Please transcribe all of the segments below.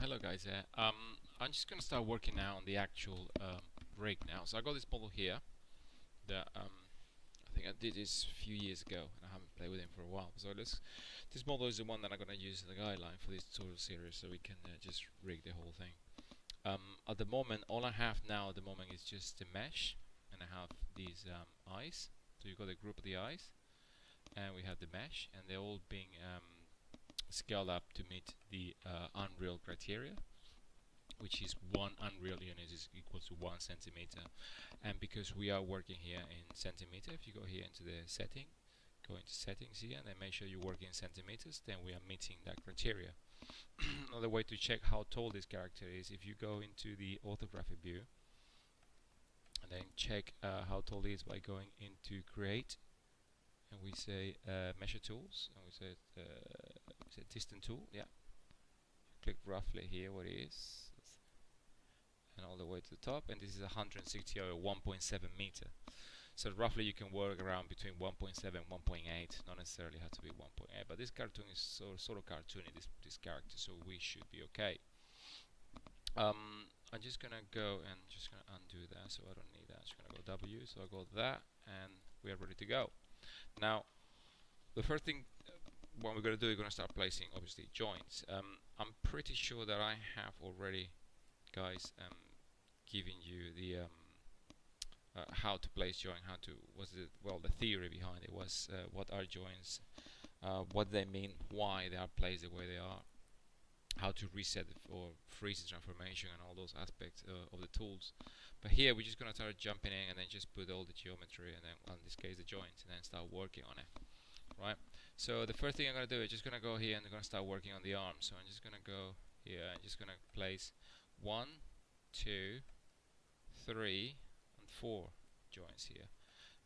Hello guys. I'm just gonna start working now on the actual rig now. So I got this model here that I think I did this a few years ago, and I haven't played with him for a while. So this model is the one that I'm gonna use as a guideline for this tutorial series, so we can just rig the whole thing. At the moment, all I have now at the moment is just the mesh, and I have these eyes. So you got a group of the eyes, and we have the mesh, and they're all being scaled up to meet the Unreal criteria, which is one Unreal unit is equal to 1 centimeter. And because we are working here in centimeter, if you go here into the setting, go into settings here, and then make sure you work in centimeters, then we are meeting that criteria. Another way to check how tall this character is, if you go into the orthographic view and then check how tall it is by going into create, and we say measure tools, and we say distant tool. Yeah, click roughly here what it is, and all the way to the top, and this is 160 or 1.7 meter. So roughly you can work around between 1.7 and 1.8, not necessarily have to be 1.8, but this cartoon is sort of cartoony, this character, so we should be okay. I'm just gonna go and just gonna undo that, so I don't need that. I'm just gonna go W, so I go that, and we are ready to go. Now the first thing what we're gonna do, we're gonna start placing obviously joints. I'm pretty sure that I have already, guys, given you the how to place join, the theory behind it was what are joins, what they mean, why they are placed the way they are, how to reset or freeze the transformation, and all those aspects of the tools. But here we're just gonna start jumping in and then just put all the geometry, and then in this case the joints, and then start working on it. Right. So the first thing I'm gonna do is just gonna go here and I'm gonna start working on the arm. So I'm just gonna go here and just gonna place 1, 2, 3, and 4 joints here.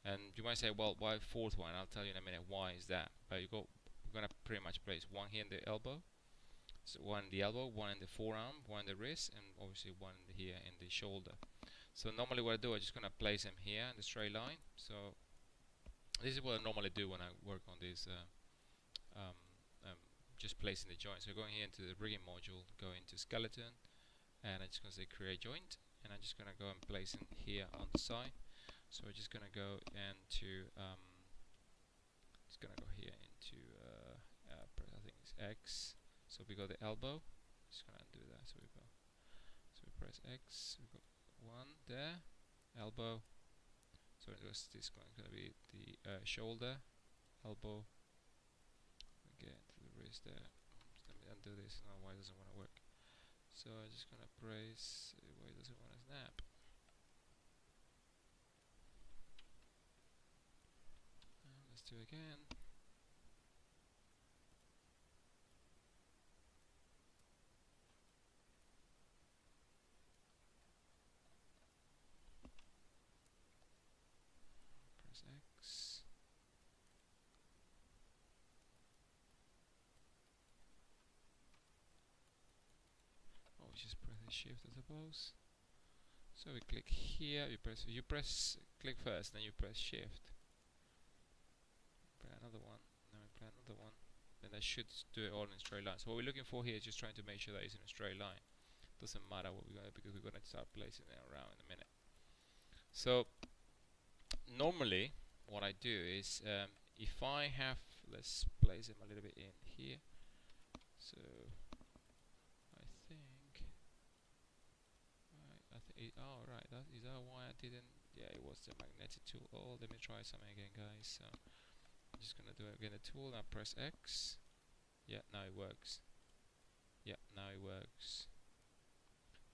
And you might say, well, why fourth one? I'll tell you in a minute why is that. But we're gonna pretty much place one here in the elbow, so one in the elbow, one in the forearm, one in the wrist, and obviously one here in the shoulder. So normally what I do, I'm just gonna place them here in the straight line. So this is what I normally do when I work on this, just placing the joint. So going here into the rigging module, go into skeleton, and I'm just going to say create joint, and I'm just going to go and place it here on the side. So we're just going to go into, just going to go here into, I think it's X. So we got the elbow, just going to undo that. So we press X, we got one there, elbow. So this is going to be the shoulder, elbow, again to the wrist there. Let me undo this, now why doesn't want to work. So I'm just going to press, why doesn't want to snap. And let's do it again. X. Oh, we just press the shift, I suppose. So we click here. You press click first, then you press shift. Play another one. Then we play another one. Then that should do it all in a straight line. So what we're looking for here is just trying to make sure that it's in a straight line. Doesn't matter what we're gonna, because we're gonna start placing it around in a minute. So normally what I do is, if I have, let's place them a little bit in here. So I think, oh right, is that why I didn't? Yeah, it was the magnetic tool. Oh, let me try something again, guys. So I'm just gonna do it again. The tool, now press X. Yeah, now it works. Yeah, now it works.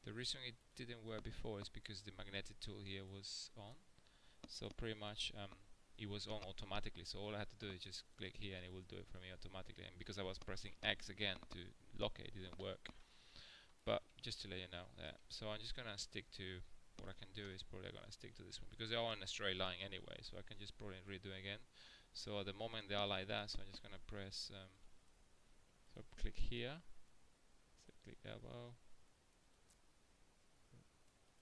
The reason it didn't work before is because the magnetic tool here was on. So pretty much it was on automatically, so all I had to do is just click here and it will do it for me automatically, and because I was pressing X again to lock it, it didn't work. But just to let you know that, so I'm just gonna stick to what I can do is probably gonna stick to this one because they are in a straight line anyway, so I can just probably redo again. So at the moment they are like that, so I'm just gonna press so click here, so click elbow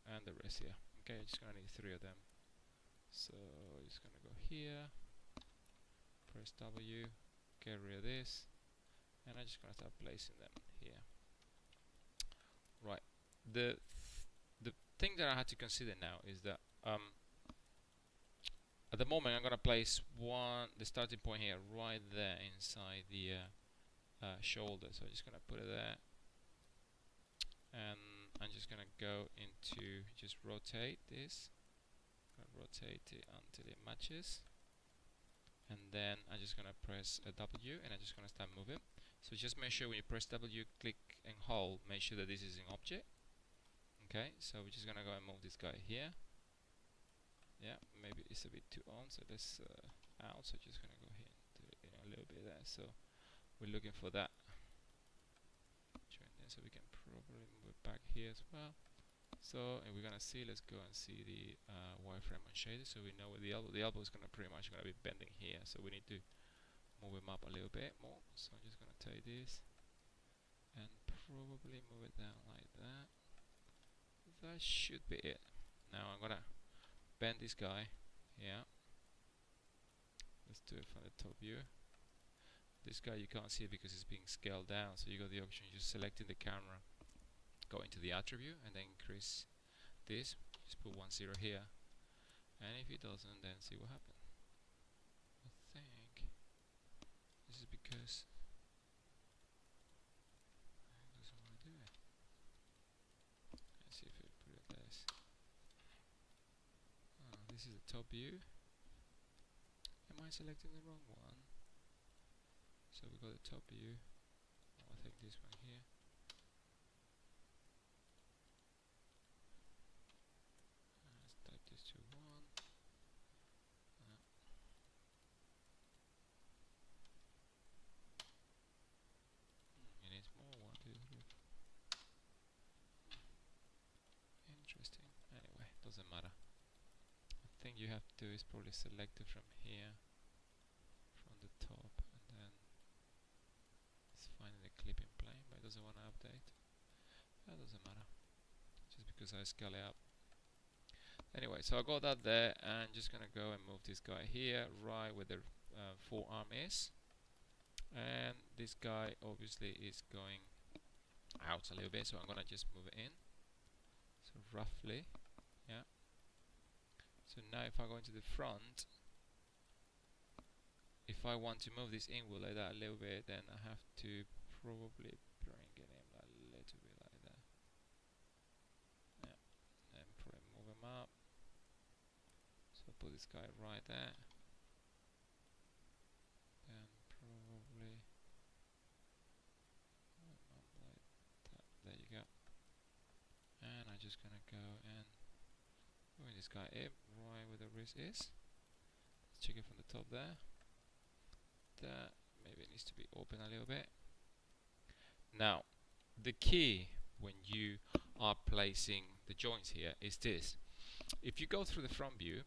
and the rest here. Okay, I'm just gonna need 3 of them. So just gonna go here, press W, get rid of this, and I'm just gonna start placing them here. Right. The thing that I had to consider now is that at the moment I'm gonna place the starting point here right there inside the shoulder. So I'm just gonna put it there, and I'm just gonna go into just rotate this. Rotate it until it matches, and then I'm just gonna press a W, and I'm just gonna start moving. So just make sure when you press W, click and hold, make sure that this is an object. Okay, so we're just gonna go and move this guy here. Yeah, maybe it's a bit too on, so let's out. So just gonna go here and do it, a little bit there. So we're looking for that join there, so we can probably move it back here as well. So, and we're gonna see, let's go and see the wireframe and shader, so we know where the elbow is gonna pretty much gonna be bending here, so we need to move him up a little bit more. So I'm just gonna take this and probably move it down like that. That should be it. Now I'm gonna bend this guy here. Let's do it from the top view. This guy you can't see it because it's being scaled down, so you got the option, just selecting the camera, go into the attribute and then increase this, just put 1 0 here, and if it doesn't, then see what happens. I think this is because it doesn't want to do it. Let's see if we put it this. This is the top view. Am I selecting the wrong one? So we got the top view. I think this one here. Let's type this to 1. It needs more. 1, 2, 3. Interesting. Anyway, doesn't matter. I think you have to do is probably select it from here, from the top, and then it's finding the clipping plane, but it doesn't want to update. That doesn't matter, just because I scale it up. Anyway, so I got that there, and just gonna go and move this guy here, right where the forearm is, and this guy obviously is going out a little bit, so I'm gonna just move it in. So roughly, yeah. So now if I go into the front, if I want to move this inward like that a little bit, then I have to probably bring it in a little bit like that. Yeah, and probably move him up. So put this guy right there. Then probably like that. There you go. And I'm just gonna go and move this guy in right where the wrist is. Let's check it from the top there. That maybe it needs to be open a little bit. Now, the key when you are placing the joints here is this. If you go through the front view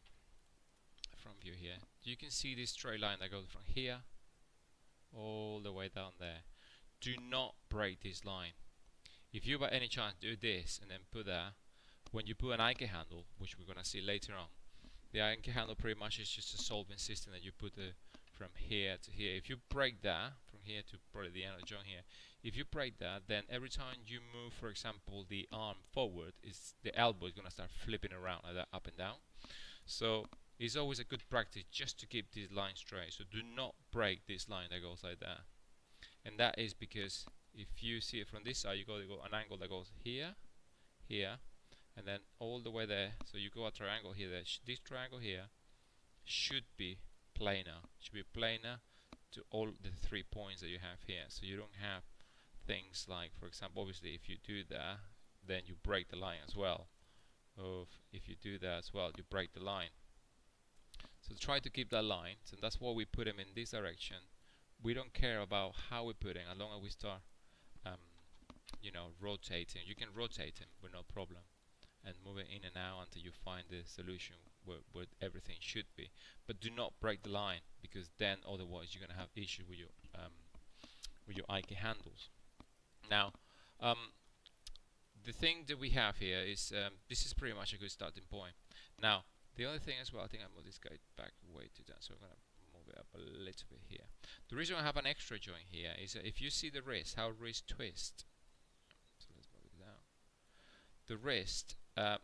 here, you can see this straight line that goes from here all the way down there. Do not break this line. If you by any chance do this and then put that, when you put an anchor handle, which we're gonna see later on, the anchor handle pretty much is just a solving system that you put from here to here. If you break that from here to probably the end of the joint here, if you break that, then every time you move, for example, the arm forward, the elbow is gonna start flipping around like that, up and down. So it's always a good practice just to keep this line straight. So do not break this line that goes like that. And that is because if you see it from this side, you got an angle that goes here, here, and then all the way there. So you go a triangle here. This triangle here should be planar. Should be planar to all the 3 points that you have here. So you don't have things like, for example, obviously if you do that, then you break the line as well. If you do that as well, you break the line. So try to keep that line. So that's why we put them in this direction. We don't care about how we put it, as long as we start, rotating. You can rotate them with no problem, and move it in and out until you find the solution where everything should be. But do not break the line, because then otherwise you're gonna have issues with your anchor handles. Now, the thing that we have here is this is pretty much a good starting point. Now, the other thing as well, I think I move this guy back way too down, so I'm gonna move it up a little bit here. The reason I have an extra joint here is that if you see the wrist, how wrist twist. So let's move it down. the wrist, a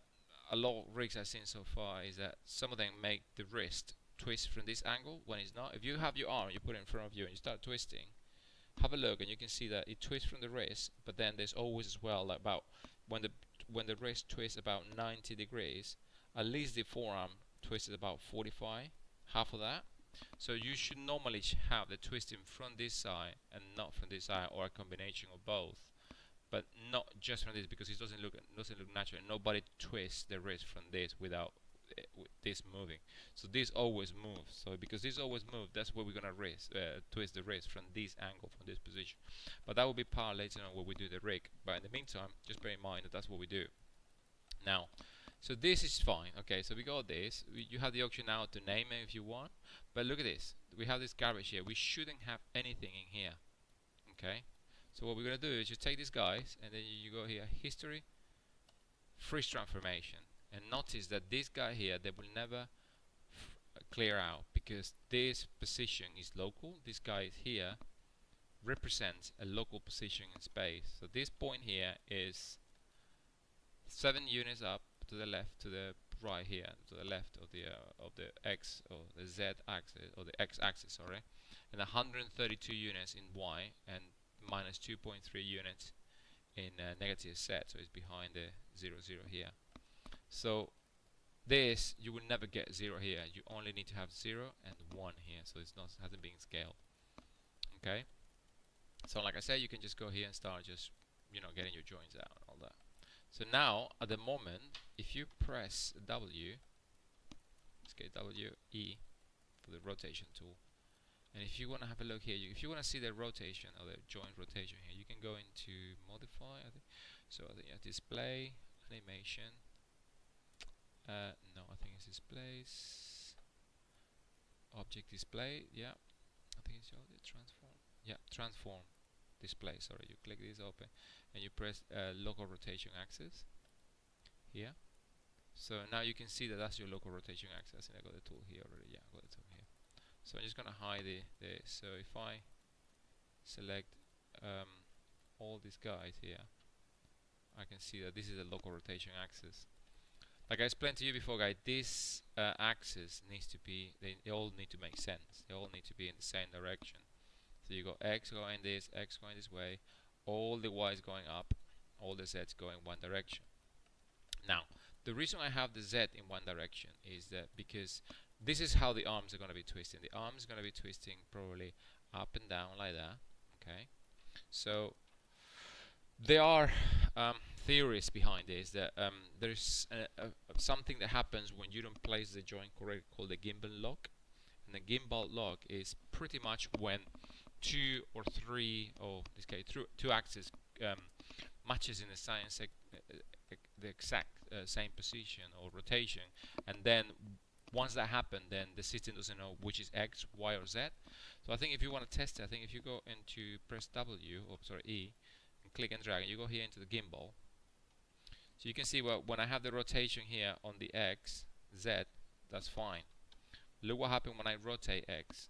lot of rigs I've seen so far is that some of them make the wrist twist from this angle when it's not. If you have your arm, you put it in front of you and you start twisting, have a look and you can see that it twists from the wrist, but then there's always as well, like about when the wrist twists about 90 degrees, at least the forearm twists about 45, half of that. So you should normally have the twisting from this side and not from this side, or a combination of both, but not just from this, because it doesn't look natural. Nobody twists the wrist from this without this moving. So this always moves. So because this always moves, that's where we're gonna twist the wrist from this angle, from this position. But that will be part later on when we do the rig. But in the meantime, just bear in mind that that's what we do. Now, so this is fine. Okay, so we got this. You have the option now to name it if you want. But look at this. We have this garbage here. We shouldn't have anything in here. Okay. So what we're gonna do is just take these guys, and then you go here, history, freeze transformation, and notice that this guy here, they will never clear out, because this position is local. This guy here represents a local position in space. So this point here is 7 units up to the left, to the right here, to the left of the x or the z axis, or the x axis, sorry, and 132 units in y, and minus 2.3 units in negative z, so it's behind the 0, 0 here. So this, you will never get 0 here. You only need to have 0 and 1 here, so it's not, hasn't been scaled. Okay, so like I said, you can just go here and start just, you know, getting your joints out and all that. So now at the moment, if you press W, let's get W, E for the rotation tool, and if you want to have a look here, if you want to see the rotation or the joint rotation here, you can go into modify, I think. So I think you have display, animation, no, I think it's displays, object display, yeah, I think it's transform, yeah, transform display, sorry, you click this open and you press local rotation axis here. So now you can see that that's your local rotation axis, and I got the tool here already, yeah, I got the tool here. So I'm just gonna hide this. So if I select all these guys here, I can see that this is a local rotation axis. Like I explained to you before, guys, this axis needs to be, they all need to make sense. They all need to be in the same direction. So you got X going this, X going this way, all the Y's going up, all the Z's going one direction. Now, the reason I have the Z in one direction is that because this is how the arms are going to be twisting. The arms are going to be twisting probably up and down like that. Okay, so there are theories behind this, that there's something that happens when you don't place the joint correctly called the Gimbal Lock. And the Gimbal Lock is pretty much when 2 or 3, or in this case 2 axes matches in the exact same position or rotation, and then once that happens, then the system doesn't know which is X, Y, or Z. So I think if you want to test it, I think if you go into press W, or sorry, E, and click and drag, and you go here into the gimbal, so you can see, well, when I have the rotation here on the X, Z, that's fine. Look what happened when I rotate X,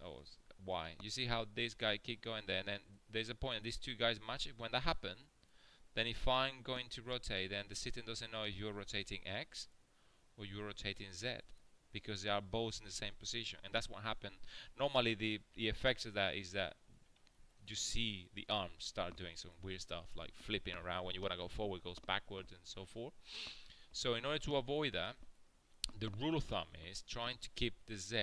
or Y. You see how this guy keep going there, and then there's a point, these 2 guys match it. When that happens, then if I'm going to rotate, then the system doesn't know if you're rotating X or you're rotating Z, because they are both in the same position. And that's what happened. Normally the effects of that is that you see the arms start doing some weird stuff, like flipping around. When you want to go forward, it goes backwards and so forth. So in order to avoid that, the rule of thumb is trying to keep the Z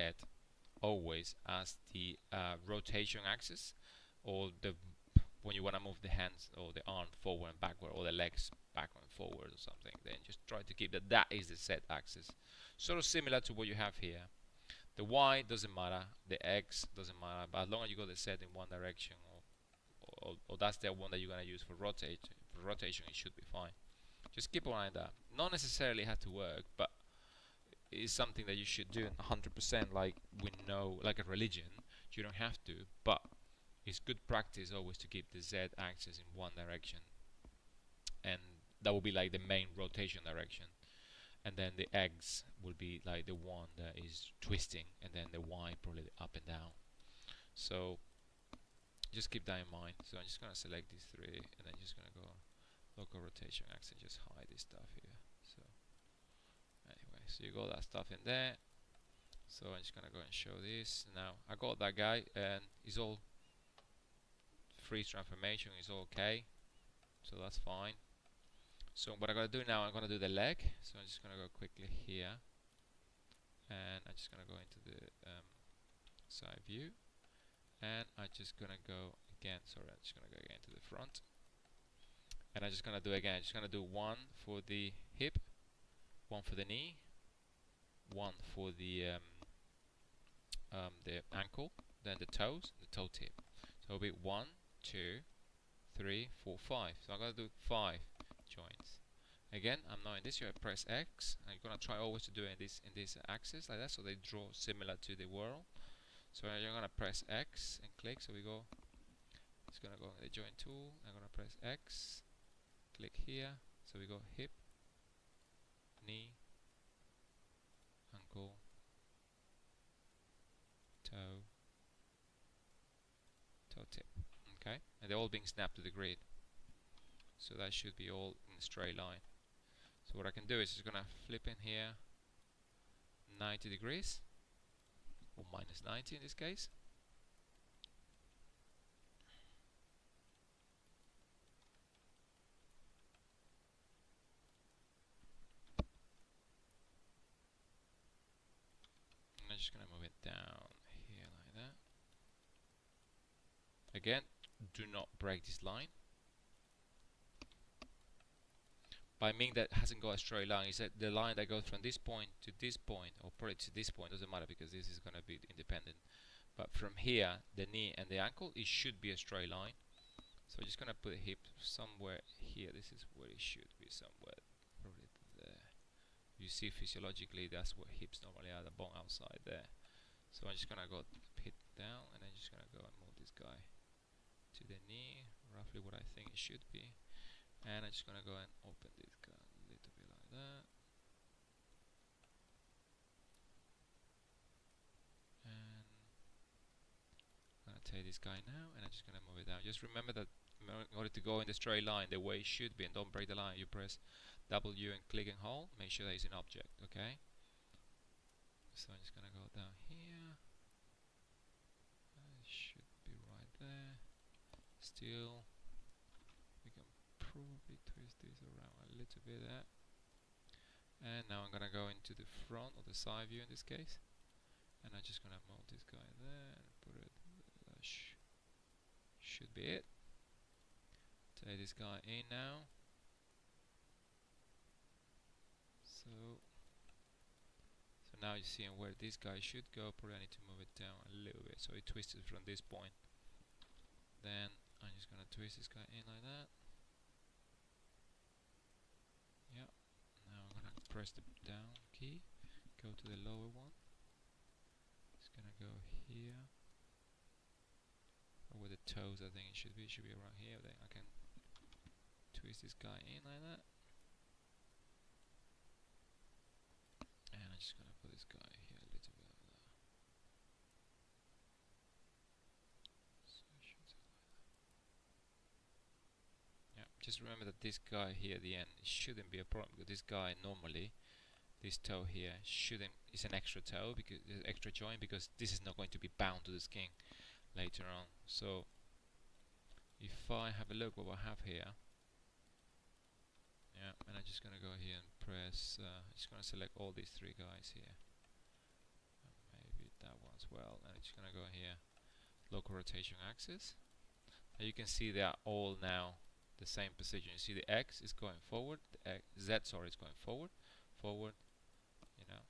always as the rotation axis, or when you want to move the hands or the arm forward and backward, or the legs backward and forward or something, then just try to keep that is the Z axis. Sort of similar to what you have here. The Y doesn't matter, the X doesn't matter, but as long as you got the Z in one direction, or that's the one that you're going to use for rotation, it should be fine. Just keep an eye on that. Not necessarily have to work, but it's something that you should do 100%, like we know, like a religion. You don't have to, but it's good practice always to keep the Z axis in one direction, and that will be like the main rotation direction, and then the X will be like the one that is twisting, and then the Y probably the up and down. So just keep that in mind. So I'm just gonna select these 3, and then just gonna go local rotation axis, just hide this stuff here. So anyway, so you got that stuff in there. So I'm just gonna go and show this. Now I got that guy and it's all freeze transformation is okay, so that's fine. So what I'm gonna do now, I'm gonna do the leg. So I'm just gonna go quickly here, and I'm just gonna go into the side view, and I'm just gonna go again. Sorry, I'm just gonna go again to the front, and I'm just gonna do again. I'm just gonna do one for the hip, one for the knee, one for the ankle, then the toes, the toe tip. So it'll be 1, 2, 3, 4, 5. So I'm gonna do 5 joints. Again, I'm not in this. You press X. I'm gonna try always to do it in this axis like that, so they draw similar to the whirl. So you're gonna press X and click. So we go. It's gonna go in the joint tool. I'm gonna press X, click here. So we go hip, knee, ankle, toe, toe tip. Okay, and they're all being snapped to the grid. So that should be all in a straight line. So what I can do is just gonna flip in here 90 degrees, or minus 90 in this case. And I'm just gonna move it down here like that. Again, do not break this line. By meaning that hasn't got a straight line, is that the line that goes from this point to this point, or probably to this point, doesn't matter because this is going to be independent. But from here, the knee and the ankle, it should be a straight line. So I'm just going to put the hip somewhere here. This is where it should be, somewhere probably there. You see physiologically that's where hips normally are, the bone outside there. So I'm just going to go hit down, and I'm just going to go and move this guy to the knee, roughly what I think it should be. And I'm just gonna go and open this guy a little bit like that. And I'm gonna take this guy now, and I'm just gonna move it down. Just remember that in order to go in the straight line the way it should be, and don't break the line, you press W and click and hold. Make sure that it's an object, okay? So I'm just gonna go down here. It should be right there. Still. Probably twist this around a little bit there. And now I'm gonna go into the front or the side view in this case, and I'm just gonna mount this guy there and put it. That should be it. Take this guy in now. So now you're seeing where this guy should go. Probably I need to move it down a little bit so it twisted from this point. Then I'm just gonna twist this guy in like that. Yeah, now I'm gonna press the down key, go to the lower one. It's gonna go here, or where the toes I think it should be around here. Then I can twist this guy in like that. And I'm just gonna put this guy here a little bit like that. So it should look like that. Yeah, just remember that this guy here at the end shouldn't be a problem, because this guy normally, this toe here is an extra toe, because extra joint, because this is not going to be bound to the skin later on. So if I have a look what I have here, yeah, and I'm just gonna go here and press. I'm just gonna select all these three guys here, and maybe that one as well. And I'm just gonna go here, local rotation axis. And you can see they are all now the same position. You see the X is going forward, the Z is going forward, you know.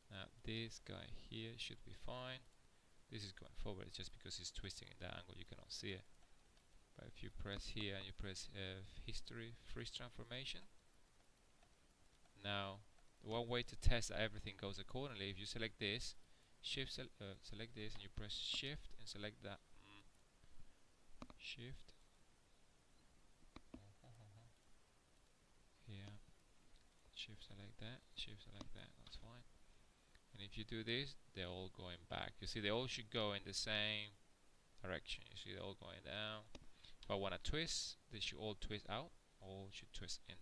Now this guy here should be fine. This is going forward, it's just because it's twisting in that angle, you cannot see it. But if you press here and you press history, freeze transformation. Now, one way to test that everything goes accordingly, if you select this, select this, and you press shift and select that. Shift. Here. Shift select that, that's fine. And if you do this, they're all going back. You see, they all should go in the same direction. You see, they're all going down. If I want to twist, they should all twist out, all should twist in.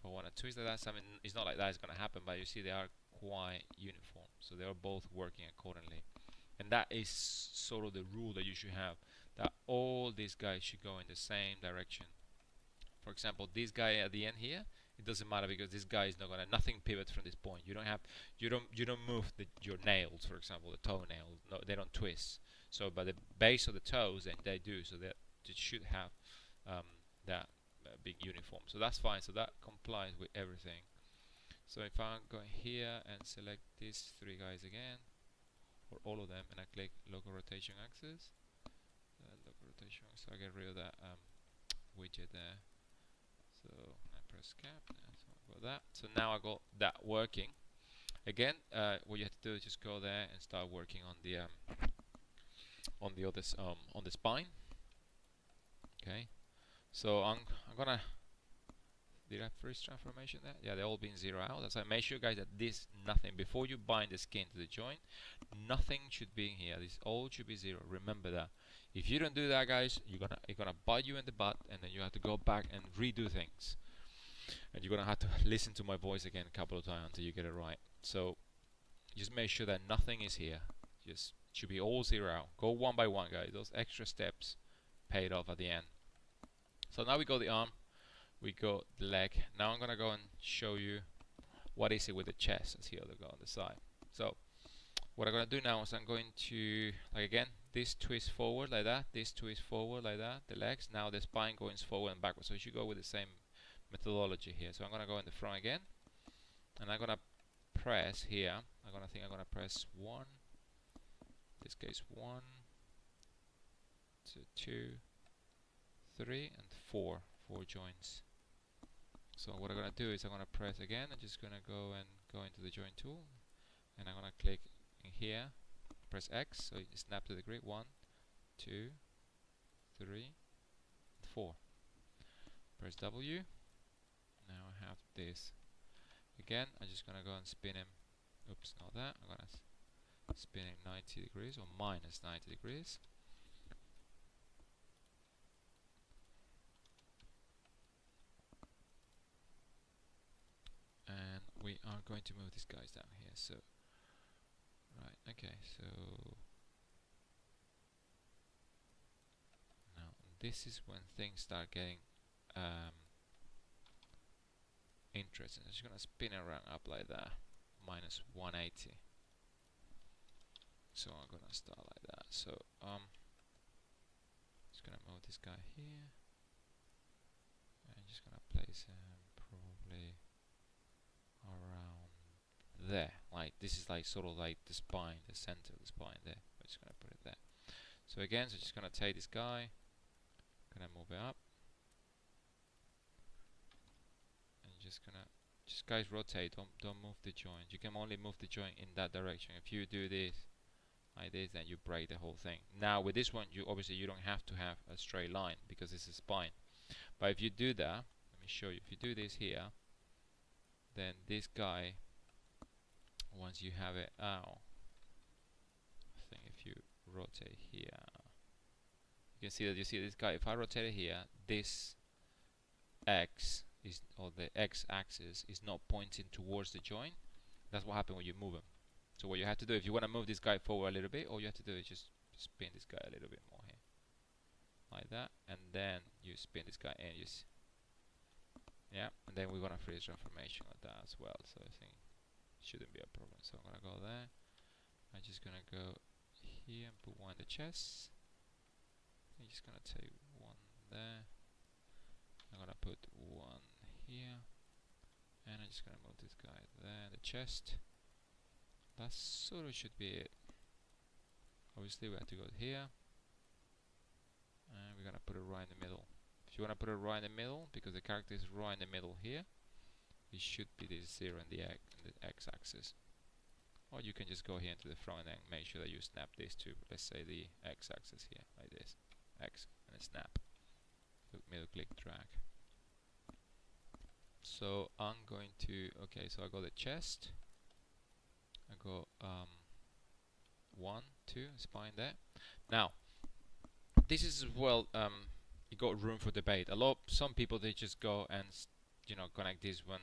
If I want to twist like that, something, it's not like that is going to happen, but you see they are quite uniform, so they are both working accordingly. And that is sort of the rule that you should have, that all these guys should go in the same direction. For example, this guy at the end here, it doesn't matter because this guy is not gonna, nothing pivots from this point. You don't move your nails, for example, the toenails. No, they don't twist. So, but the base of the toes, they do. So that it should have that big uniform. So that's fine. So that complies with everything. So if I'm going here and select these three guys again, or all of them, and I click local rotation axis, so I get rid of that widget there. So I press cap, so that. So now I got that working. Again, what you have to do is just go there and start working on the on the spine. Okay. So I'm gonna. Did I freeze transformation there? Yeah, they're all being zero out. That's why make sure, guys, that this nothing before you bind the skin to the joint, nothing should be in here. This all should be zero. Remember that. If you don't do that, guys, it's gonna bite you in the butt, and then you have to go back and redo things, and you're gonna have to listen to my voice again a couple of times until you get it right. So just make sure that nothing is here. Just should be all zero out. Go one by one, guys. Those extra steps paid off at the end. So now we got the arm, we got the leg. Now I'm gonna go and show you what is it with the chest. Let's see how they go on the side. So what I'm going to do now is I'm going to, like again, this twist forward like that, this twist forward like that, the legs, now the spine going forward and backwards. So you should go with the same methodology here. So I'm going to go in the front again, and I'm going to press here. I'm going to press 1, in this case 1, 2, 3, and 4 joints. So what I'm going to do is I'm going to press again. I'm just going to go into the joint tool, and I'm going to click in here, press X, so you snap to the grid. 1, 2, 3, 4. Press W. Now I have this. Again, I'm just going to go and spin him. Oops, not that. I'm going to spin him 90 degrees or minus 90 degrees. And we are going to move these guys down here. So right, okay, so now this is when things start getting interesting. I'm just gonna spin around up like that, minus 180. So I'm gonna start like that. So just gonna move this guy here, and just gonna place him probably around there. Like this is like sort of like the spine, the center of the spine there. I'm just gonna put it there. So again, so just gonna take this guy, gonna move it up, and just guys rotate. Don't move the joint. You can only move the joint in that direction. If you do this like this, then you break the whole thing. Now with this one, you obviously you don't have to have a straight line because it's a spine. But if you do that, let me show you. If you do this here, then this guy, once you have it out, I think if you rotate here, you can see that you see this guy. If I rotate it here, this X is, or the X axis is not pointing towards the joint. That's what happens when you move him. So what you have to do, if you want to move this guy forward a little bit, all you have to do is just spin this guy a little bit more here, like that, and then you spin this guy and you yeah, and then we're gonna freeze transformation like that as well. So I think shouldn't be a problem. So I'm gonna go there. I'm just gonna go here and put one in the chest. I'm just gonna take one there. I'm gonna put one here, and I'm just gonna move this guy there in the chest. That sort of should be it. Obviously we have to go here, and we're gonna put it right in the middle. If you wanna put it right in the middle, because the character is right in the middle here, it should be this 0 in the x-axis. Or you can just go here into the front and make sure that you snap this to, let's say, the x-axis here, like this, x, and snap. Middle click, drag. So I'm going to, okay, so I got the chest. I got 1, 2, spine there. Now, this is as well, you got room for debate. Some people they just go and connect this one.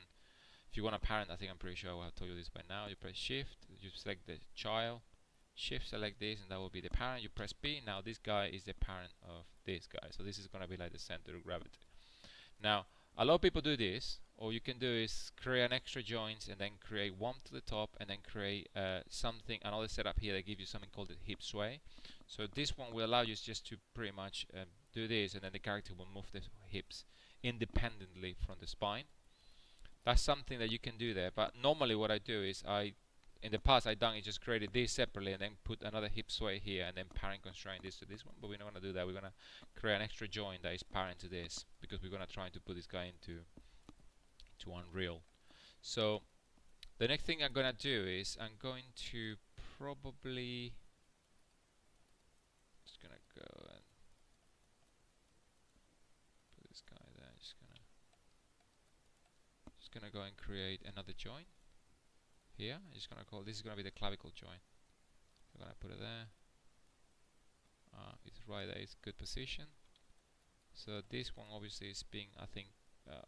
If you want a parent, I think I'm pretty sure I have told you this by now. You press Shift, you select the child, Shift select this, and that will be the parent. You press P. Now this guy is the parent of this guy, so this is gonna be like the center of gravity. Now a lot of people do this. All you can do is create an extra joint and then create one to the top and then create another setup here that gives you something called the hip sway. So this one will allow you just to pretty much do this, and then the character will move the hips independently from the spine. That's something that you can do there, but normally what I do is in the past I done is just created this separately and then put another hip sway here and then parent constrain this to this one, but we're not going to do that. We're going to create an extra joint that is parent to this because we're going to try to put this guy into Unreal. So the next thing I'm going to do is I'm going to probably just going to go and put this guy there. Just going to go and create another joint here. I'm just going to call this is going to be the Clavicle Join. I'm going to put it there. It's right there. It's good position. So this one obviously is being, I think,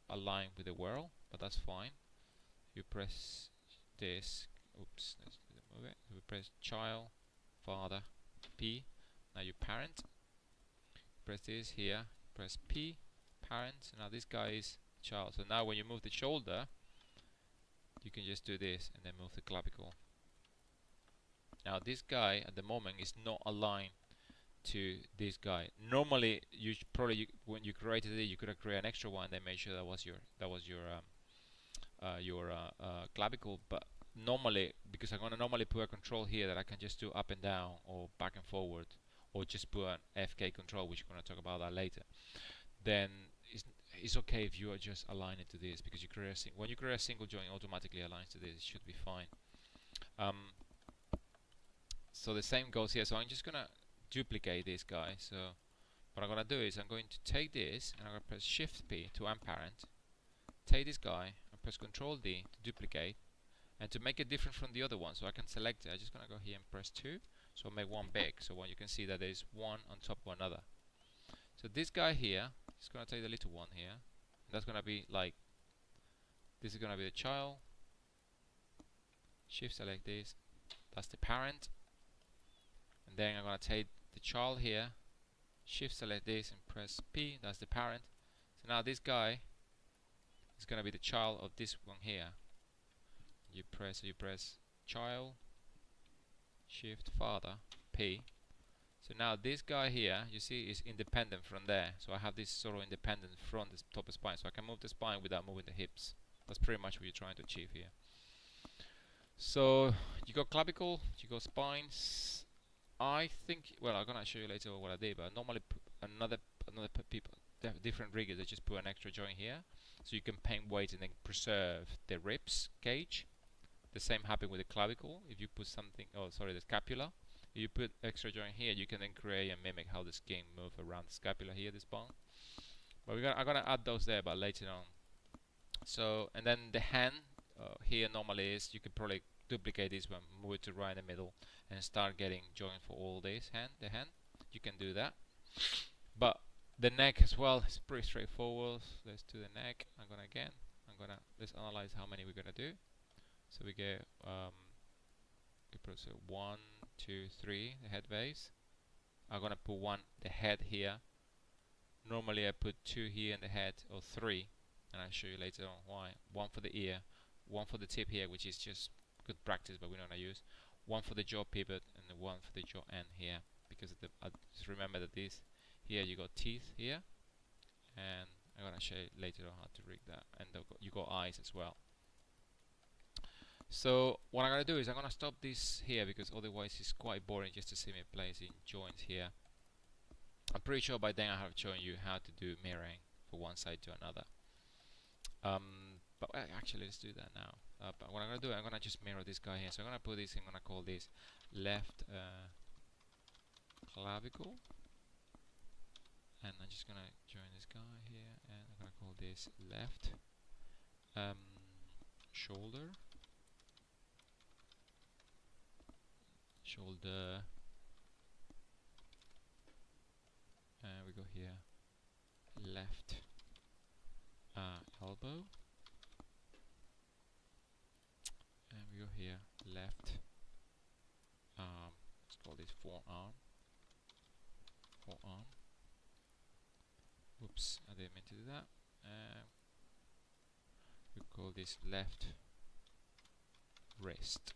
aligned with the world, but that's fine. You press this. Oops, let's move it. We press child, father, P. Now you parent. Press this here. Press P, parent. So now this guy is child. So now when you move the shoulder, you can just do this and then move the clavicle. Now this guy at the moment is not aligned to this guy. Normally, when you created it, you could have created an extra one. Then make sure that was your clavicle. But normally, because I'm gonna normally put a control here that I can just do up and down or back and forward, or just put an FK control, which we're gonna talk about that later. Then it's okay if you are just align it to this, because when you create a single joint, it automatically aligns to this. It should be fine. So the same goes here. So I'm just gonna duplicate this guy. So what I'm gonna do is I'm going to take this and I'm gonna press Shift P to unparent. Take this guy and press Control D to duplicate, and to make it different from the other one, so I can select it. I'm just gonna go here and press 2, so I'll make one big. So when you can see that there's one on top of another. So this guy here is gonna take the little one here. That's gonna be like, this is gonna be the child. Shift select this. That's the parent. And then I'm gonna take the child here, Shift select this and press P, that's the parent. So now this guy is gonna be the child of this one here. You press child, Shift father, P. So now this guy here, you see, is independent from there. So I have this sort of independent from the top of spine, so I can move the spine without moving the hips. That's pretty much what you're trying to achieve here. So you got clavicle, you got spines. I think, well, I'm gonna show you later what I did, but normally different riggers, they just put an extra joint here, so you can paint weight and then preserve the ribs cage. The same happened with the clavicle. If you put something, the scapula. If you put extra joint here, you can then create and mimic how the skin move around the scapula here, this bone. But I'm gonna add those there, but later on. So, and then the hand here normally is, you could probably duplicate this one, move it to right in the middle, and start getting joint for all this the hand. You can do that. But the neck as well is pretty straightforward. Let's do the neck. Let's analyze how many we're gonna do. So we get we put 1, 2, 3 the head base. I'm gonna put the head here. Normally I put 2 here in the head, or 3, and I'll show you later on why. 1 for the ear, 1 for the tip here, which is just good practice, but we're not gonna use. 1 for the jaw pivot, and 1 for the jaw end here, because just remember that this here you got teeth here, and I'm gonna show you later on how to rig that, and you got eyes as well. So what I'm gonna do is I'm gonna stop this here, because otherwise it's quite boring just to see me placing joints here. I'm pretty sure by then I have shown you how to do mirroring from one side to another. But actually let's do that now. But what I'm gonna do, I'm gonna just mirror this guy here. So I'm gonna put this, I'm gonna call this left clavicle, and I'm just gonna join this guy here, and I'm gonna call this left shoulder, and we go here left elbow, and we go here left let's call this forearm. Oops, I didn't mean to do that. We call this left wrist.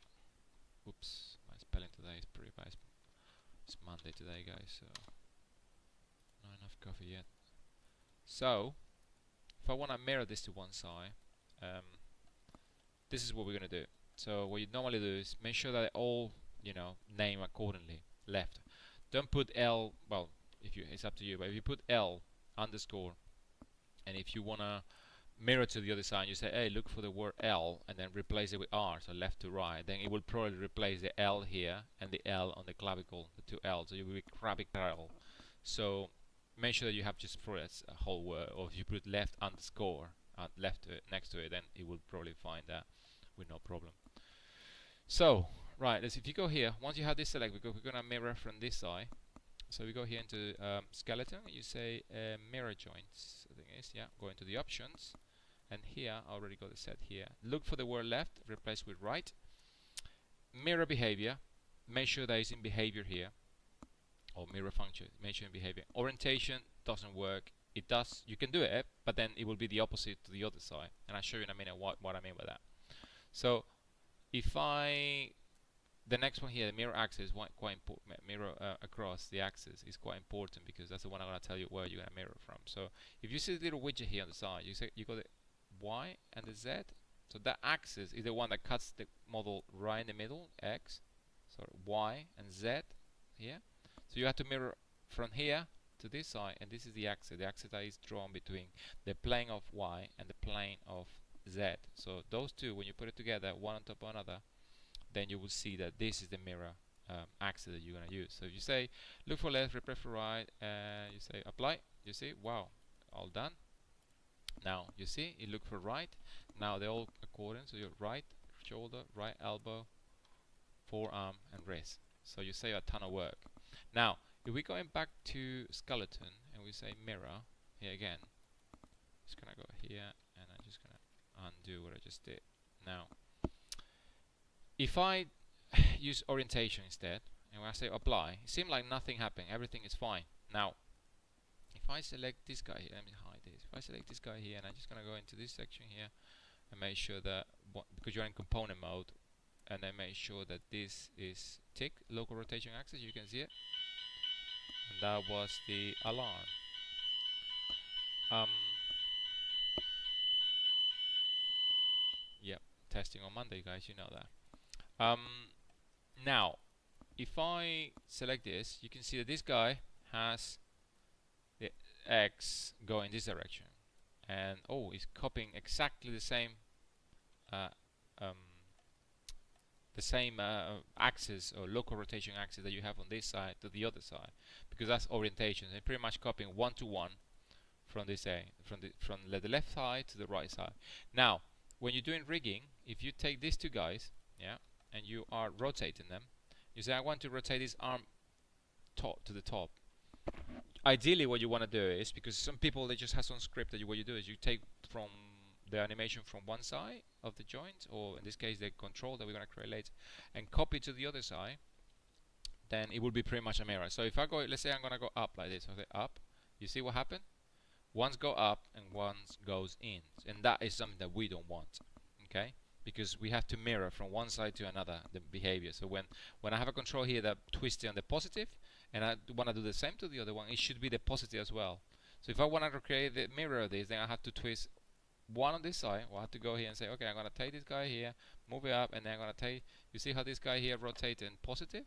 Oops, my spelling today is pretty bad. It's Monday today, guys, so not enough coffee yet. So if I want to mirror this to one side, this is what we're going to do. So what you normally do is make sure that they all, name accordingly. Left. Don't put L, well, it's up to you, but if you put L underscore, and if you want to mirror to the other side, you say, hey, look for the word L, and then replace it with R, so left to right, then it will probably replace the L here and the L on the clavicle, the two L's, so you will be clavicle. So make sure that you have just for a whole word, or if you put left underscore left to it, next to it, then it will probably find that with no problem. So right, if you go here, once you have this selected, we're going to mirror from this side. So we go here into skeleton, you say mirror joints, I think it is, yeah, go into the options, and here I already got it set here. Look for the word left, replace with right. Mirror behavior, make sure that it's in behavior here, or mirror function, make sure in behavior. Orientation doesn't work. It does, you can do it, but then it will be the opposite to the other side, and I'll show you in a minute what I mean by that. So if the next one here, the mirror axis, quite important. Mirror across the axis is quite important because that's the one I'm going to tell you where you're going to mirror from. So if you see the little widget here on the side, you got the Y and the Z. So that axis is the one that cuts the model right in the middle, X. So Y and Z here. So you have to mirror from here to this side, and this is the axis. The axis that is drawn between the plane of Y and the plane of Z. So those two, when you put it together, one on top of another, then you will see that this is the mirror axis that you're going to use. So if you say look for left, replace for right, and you say apply, you see, wow, all done. Now you see it look for right. Now they're all according, so your right shoulder, right elbow, forearm, and wrist. So you say a ton of work. Now if we're going back to skeleton and we say mirror here again, just gonna go here and I'm just gonna undo what I just did. Now if I use orientation instead, and when I say apply, it seems like nothing happened, everything is fine. Now, if I select this guy here, let me hide this. If I select this guy here, and I'm just going to go into this section here, and make sure that, because you're in component mode, and then make sure that this is ticked, local rotation axis, you can see it. And that was the alarm. Yep, testing on Monday, guys, you know that. Now if I select this, you can see that this guy has the X going this direction, and it's copying exactly the same axis or local rotation axis that you have on this side to the other side, because that's orientation. They're pretty much copying one to one from this from the left side to the right side. Now when you're doing rigging, if you take these two guys, yeah, and you are rotating them, you say I want to rotate this arm top to the top. Ideally what you want to do is, because some people, they just have some script that what you do is you take from the animation from one side of the joint, or in this case the control that we're going to create later, and copy to the other side, then it will be pretty much a mirror. So if I go, let's say I'm going to go up like this, okay, up, you see what happened? One's go up and one's goes in, and that is something that we don't want, okay? Because we have to mirror from one side to another the behavior. So when I have a control here that twists on the positive, and I want to do the same to the other one, it should be the positive as well. So if I want to recreate the mirror of this, then I have to twist one on this side. Well, I have to go here and say, okay, I'm going to take this guy here, move it up, and then I'm going to take, you see how this guy here rotating positive?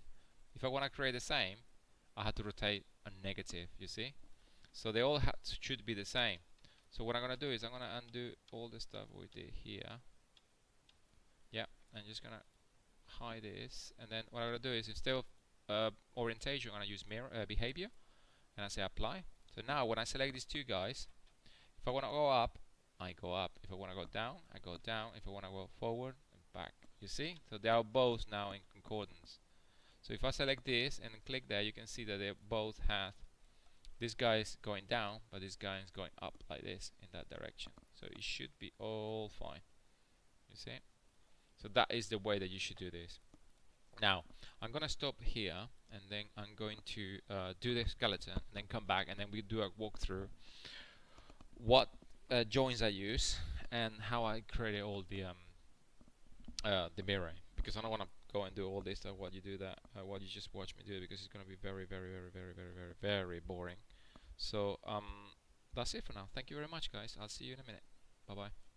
If I want to create the same, I have to rotate a negative, you see? So they all should be the same. So what I'm going to do is I'm going to undo all the stuff we did here. Yeah, I'm just going to hide this. And then what I'm going to do is, instead of orientation, I'm going to use mirror behavior. And I say apply. So now when I select these two guys, if I want to go up, I go up. If I want to go down, I go down. If I want to go forward and back, you see? So they are both now in concordance. So if I select this and click there, you can see that they both have this guy is going down, but this guy is going up like this in that direction. So it should be all fine. You see? So that is the way that you should do this. Now I'm gonna stop here, and then I'm going to do the skeleton, and then come back, and then we do a walkthrough what joins I use and how I created all the mirroring, because I don't want to go and do all this stuff while you do that, while you just watch me do it, because it's going to be very boring. So that's it for now. Thank you very much, guys. I'll see you in a minute. Bye bye.